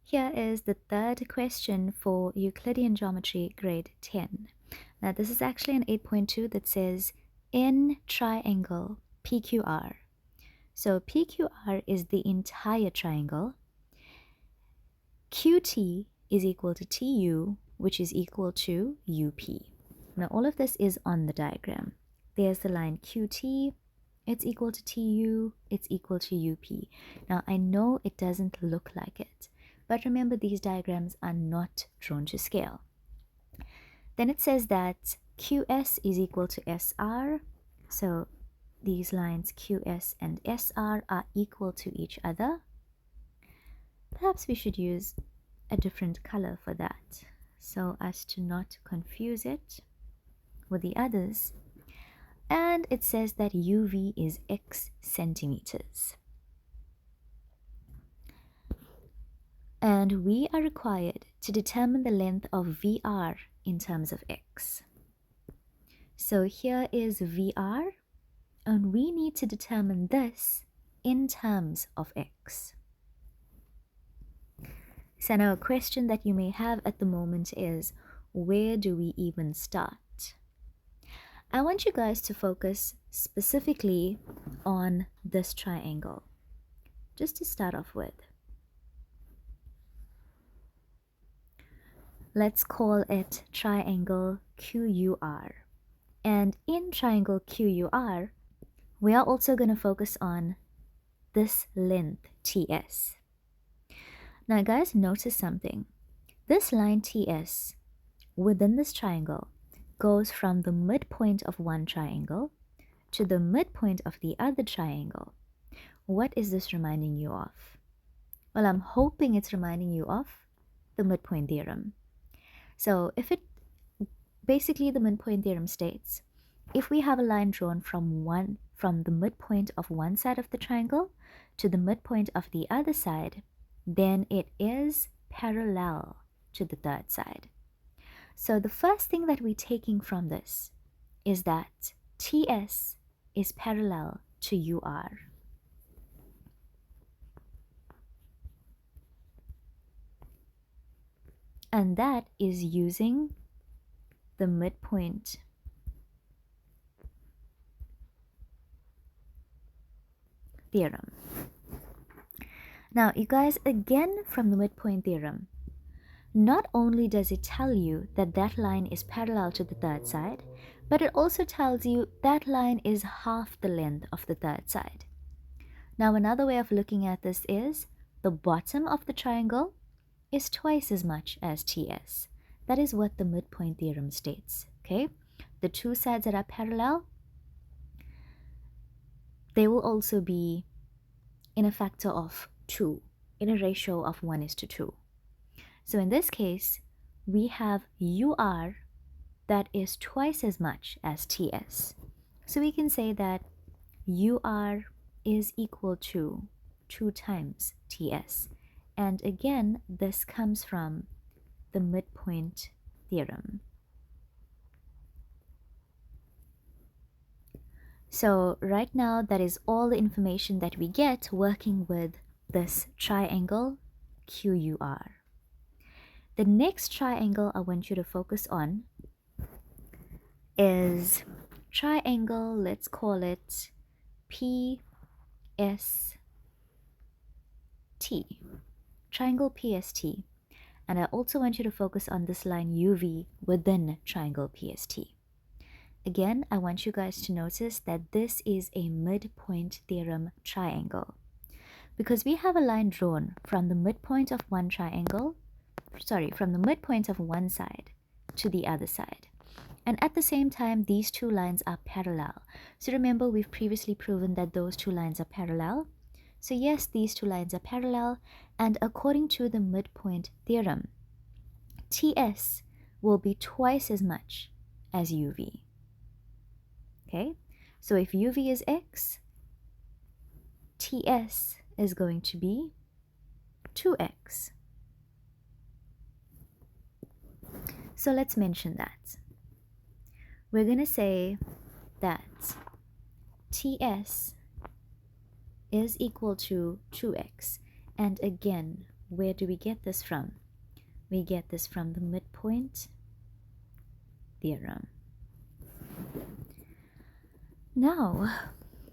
Here is the third question for Euclidean Geometry grade 10. Now this is actually an 8.2 that says in triangle PQR. So PQR is the entire triangle. QT is equal to TU, which is equal to UP. Now all of this is on the diagram. There's the line QT, it's equal to TU, it's equal to UP. Now I know it doesn't look like it, but remember these diagrams are not drawn to scale. Then it says that QS is equal to SR. So these lines QS and SR are equal to each other. Perhaps we should use a different color for that so as to not confuse it with the others. And it says that UV is X centimeters. And we are required to determine the length of VR in terms of X. So here is VR, and we need to determine this in terms of X. So now a question that you may have at the moment is, where do we even start? I want you guys to focus specifically on this triangle, just to start off with. Let's call it triangle QUR. And in triangle QUR, we are also going to focus on this length TS. Now guys, notice something. This line TS within this triangle goes from the midpoint of one triangle to the midpoint of the other triangle. What is this reminding you of? Well, I'm hoping it's reminding you of the midpoint theorem. So basically the midpoint theorem states, if we have a line drawn from the midpoint of one side of the triangle to the midpoint of the other side, then it is parallel to the third side. So the first thing that we're taking from this is that TS is parallel to UR. And that is using the midpoint theorem. Now, you guys, again from the midpoint theorem, not only does it tell you that that line is parallel to the third side, but it also tells you that line is half the length of the third side. Now, another way of looking at this is the bottom of the triangle is twice as much as TS. That is what the midpoint theorem states, okay? The two sides that are parallel, they will also be in a factor of 2, in a ratio of 1:2. So in this case, we have UR that is twice as much as TS. So we can say that UR is equal to 2 times TS. And again, this comes from the midpoint theorem. So right now, that is all the information that we get working with this triangle QUR. The next triangle I want you to focus on is triangle, let's call it PST. Triangle PST. And I also want you to focus on this line UV within triangle PST. Again, I want you guys to notice that this is a midpoint theorem triangle, because we have a line drawn from the midpoint of one triangle, from the midpoint of one side to the other side. And at the same time, these two lines are parallel. So remember, we've previously proven that those two lines are parallel. So yes, these two lines are parallel, and according to the midpoint theorem, TS will be twice as much as UV. Okay, so if UV is X, TS is going to be 2X. So let's mention that. We're going to say that TS is equal to 2X. And again, where do we get this from? We get this from the midpoint theorem. Now,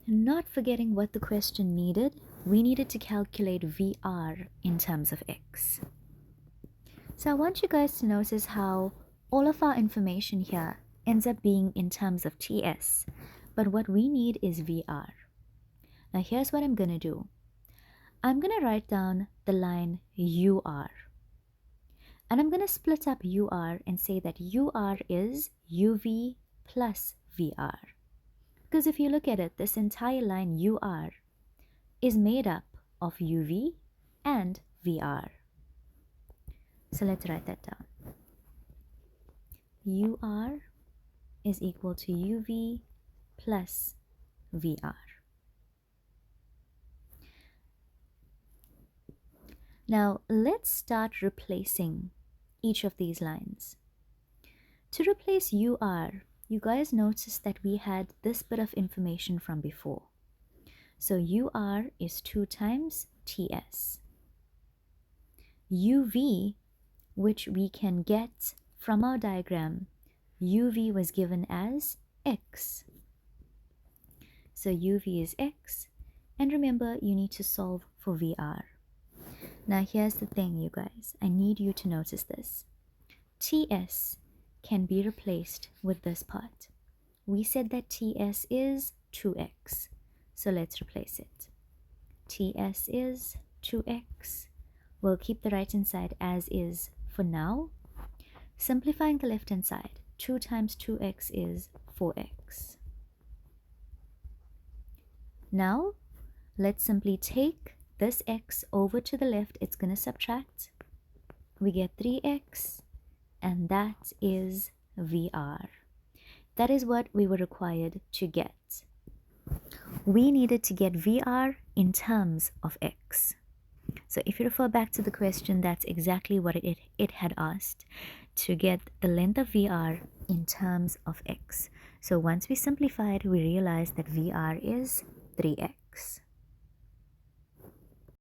not forgetting what the question needed, we needed to calculate VR in terms of x. So I want you guys to notice how all of our information here ends up being in terms of TS, but what we need is VR. Now here's what I'm going to do. I'm going to write down the line UR. And I'm going to split up UR and say that UR is UV plus VR. Because if you look at it, this entire line UR is made up of UV and VR. So let's write that down. UR is equal to UV plus VR. Now let's start replacing each of these lines. To replace UR, you guys noticed that we had this bit of information from before. So UR is 2 times TS. UV, which we can get from our diagram, UV was given as X. So UV is X, and remember, you need to solve for VR. Now here's the thing, you guys. I need you to notice this. TS can be replaced with this part. We said that TS is 2x. So let's replace it. TS is 2x. We'll keep the right-hand side as is for now. Simplifying the left-hand side, 2 times 2x is 4x. Now, let's simply take this x over to the left. It's going to subtract. We get 3x, and that is VR. That is what we were required to get. We needed to get VR in terms of x. So if you refer back to the question, that's exactly what it had asked, to get the length of VR in terms of x. So once we simplified, we realized that VR is 3x.